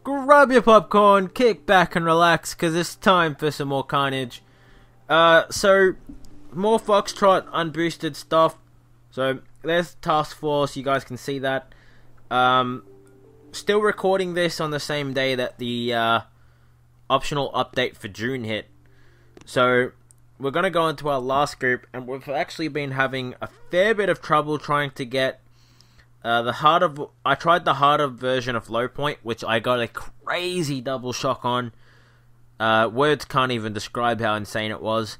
grab your popcorn, kick back and relax, because it's time for some more Karnage. So, more Foxtrot Unboosted stuff. So, there's Task Force, you guys can see that. Still recording this on the same day that the optional update for June hit. So, we're going to go into our last group, and we've actually been having a fair bit of trouble trying to get I tried the harder version of Low Point, which I got a crazy double shock on. Words can't even describe how insane it was.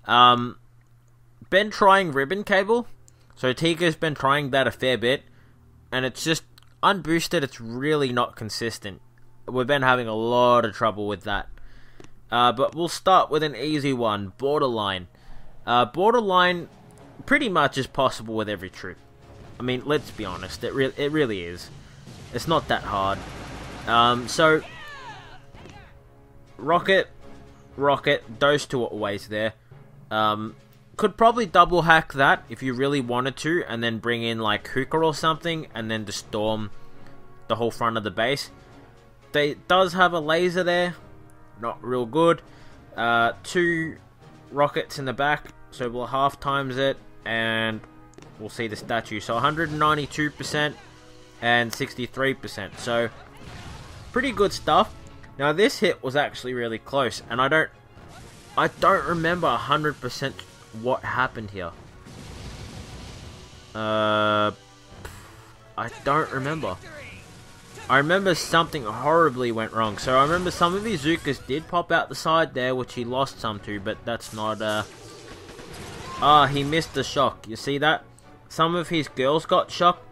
Been trying ribbon cable, so Tiga's been trying that a fair bit, and it's just unboosted. It's really not consistent. We've been having a lot of trouble with that. But we'll start with an easy one, Borderline. Borderline pretty much is possible with every troop. I mean, let's be honest, it really is. It's not that hard. So, Rocket, those two are always there. Could probably double hack that if you really wanted to, and then bring in like Hooker or something, and then to storm the whole front of the base. They does have a laser there, not real good. 2 rockets in the back, so we'll half times it, and we'll see the statue. So 192% and 63%. So pretty good stuff. Now this hit was actually really close, and I don't remember 100% what happened here. I don't remember. I remember something horribly went wrong. So I remember some of his zookas did pop out the side there, which he lost some to, but that's not he missed the shock. You see that? Some of his girls got shocked,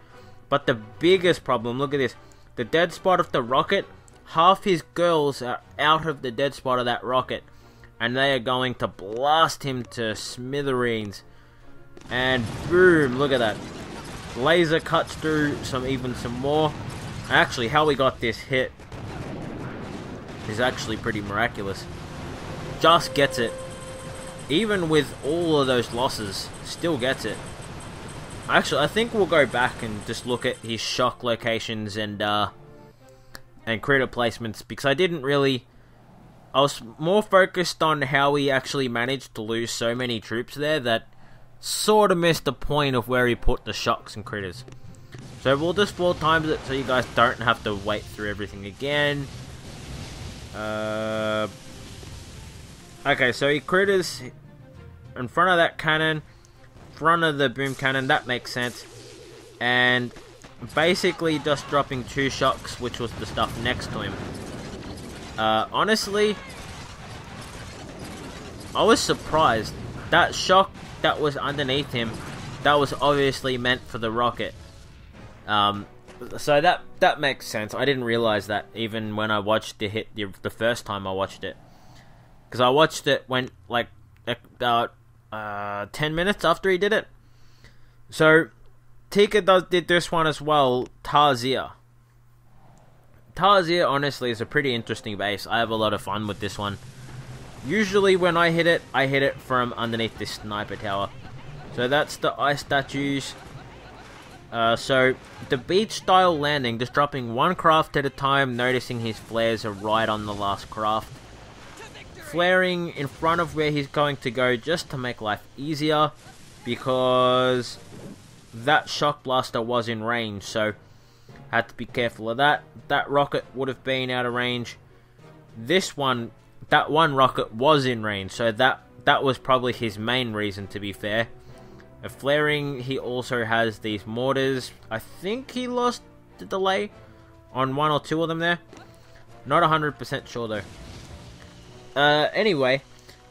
but the biggest problem, look at this, the dead spot of the rocket, half his girls are out of the dead spot of that rocket, and they are going to blast him to smithereens. And boom, look at that. Laser cuts through some more. Actually, how we got this hit is actually pretty miraculous. Just gets it. Even with all of those losses, still gets it. Actually, I think we'll go back and just look at his shock locations and critter placements, because I was more focused on how he actually managed to lose so many troops there that sort of missed the point of where he put the shocks and critters. So we'll just 4 times it so you guys don't have to wait through everything again. Okay, so he critters in front of that cannon, front of the boom cannon, that makes sense. And basically just dropping 2 shocks, which was the stuff next to him. Honestly, I was surprised. That shock that was underneath him, that was obviously meant for the rocket. So that makes sense. I didn't realize that even when I watched the hit the first time I watched it, because I watched it when like about 10 minutes after he did it. So Tika did this one as well. Tarsier honestly is a pretty interesting base. I have a lot of fun with this one. Usually when I hit it from underneath this sniper tower. So that's the ice statues. So the beach style landing, just dropping 1 craft at a time, noticing his flares are right on the last craft. Flaring in front of where he's going to go just to make life easier, because that shock blaster was in range, so had to be careful of that. That rocket would have been out of range. That one rocket was in range, so that was probably his main reason, to be fair. Flaring, he also has these mortars. I think he lost the delay on 1 or 2 of them there. Not 100% sure though. Anyway,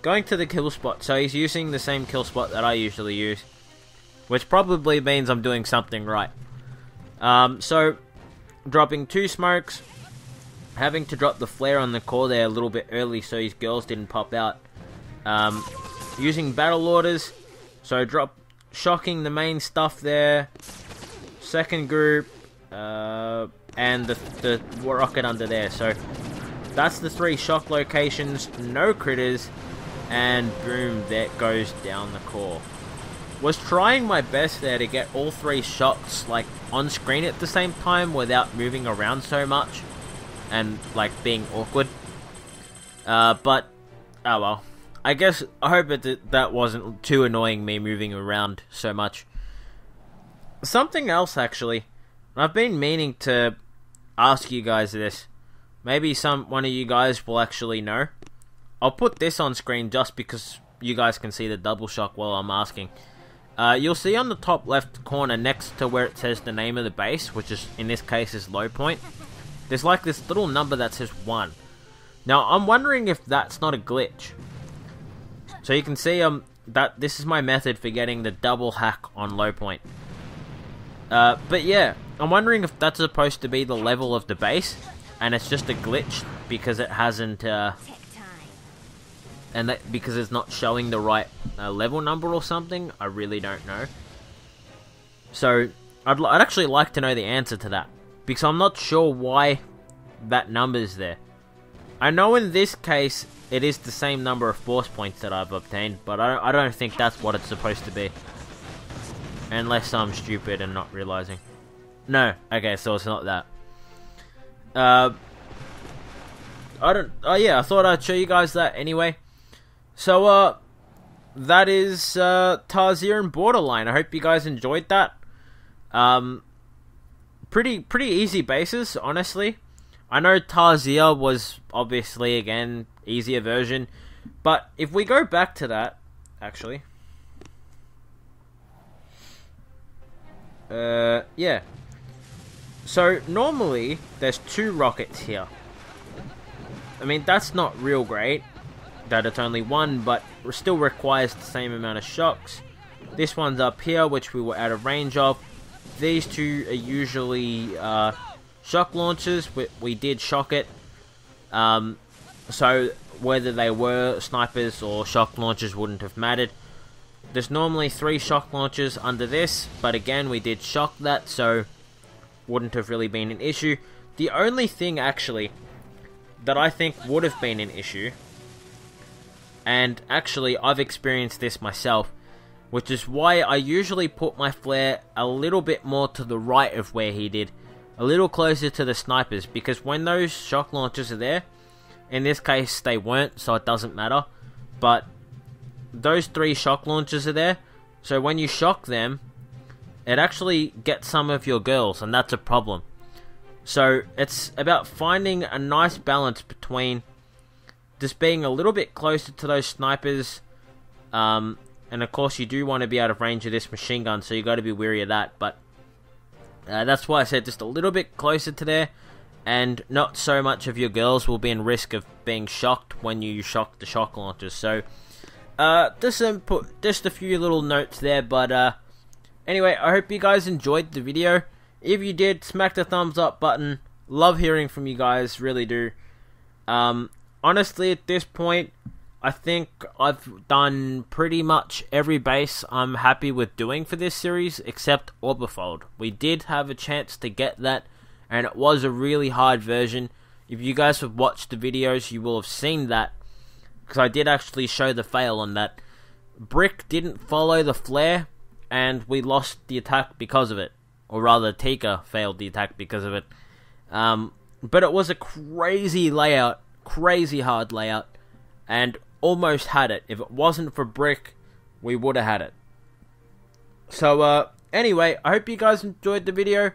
going to the kill spot. So he's using the same kill spot that I usually use, which probably means I'm doing something right. So dropping 2 smokes, having to drop the flare on the core there a little bit early so his girls didn't pop out. Using battle orders, so shocking the main stuff there. Second group, and the rocket under there. So that's the 3 shock locations, no critters, and boom, there goes down the core. Was trying my best there to get all 3 shocks like on screen at the same time without moving around so much. and like being awkward. But oh well. I guess I hope that wasn't too annoying, me moving around so much. Something else actually, I've been meaning to ask you guys this. Maybe one of you guys will actually know. I'll put this on screen just because you guys can see the double shock while I'm asking. You'll see on the top left corner next to where it says the name of the base, which is in this case is low point, there's like this little number that says 1. Now I'm wondering if that's not a glitch. So you can see that this is my method for getting the double hack on low point. But yeah, I'm wondering if that's supposed to be the level of the base, and it's just a glitch because it hasn't, because it's not showing the right level number or something. I really don't know. So I'd actually like to know the answer to that, because I'm not sure why that number's there. I know in this case it is the same number of force points that I've obtained, but I don't think that's what it's supposed to be. Unless I'm stupid and not realizing. No, okay, so it's not that. I thought I'd show you guys that anyway. So, that is, Tarsier and Borderline. I hope you guys enjoyed that. Pretty easy bases, honestly. I know Tarsier was, obviously, again, easier version. But, if we go back to that, actually. Yeah. So, normally, there's 2 rockets here. I mean, that's not real great that it's only 1, but it still requires the same amount of shocks. This one's up here, which we were out of range of. These 2 are usually shock launchers. We did shock it. So, whether they were snipers or shock launchers wouldn't have mattered. There's normally 3 shock launchers under this, but again, we did shock that, so wouldn't have really been an issue. The only thing, actually, that I think would have been an issue, and actually, I've experienced this myself, which is why I usually put my flare a little bit more to the right of where he did, a little closer to the snipers, because when those shock launchers are there, in this case, they weren't, so it doesn't matter, but those 3 shock launchers are there, so when you shock them, it actually gets some of your girls, and that's a problem. So it's about finding a nice balance between just being a little bit closer to those snipers, and of course you do want to be out of range of this machine gun, so you got to be wary of that, but that's why I said just a little bit closer to there, and not so much of your girls will be in risk of being shocked when you shock the shock launchers. So just a few little notes there, but anyway, I hope you guys enjoyed the video. If you did, smack the thumbs up button. Love hearing from you guys, really do. Honestly, at this point, I think I've done pretty much every base I'm happy with doing for this series, except Orbifold. We did have a chance to get that, and it was a really hard version. If you guys have watched the videos, you will have seen that, because I did actually show the fail on that. Brick didn't follow the flare, and we lost the attack because of it. Or rather, Tika failed the attack because of it. But it was a crazy layout, crazy hard layout, and almost had it. If it wasn't for Brick, we would have had it. So, anyway, I hope you guys enjoyed the video,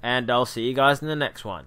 and I'll see you guys in the next one.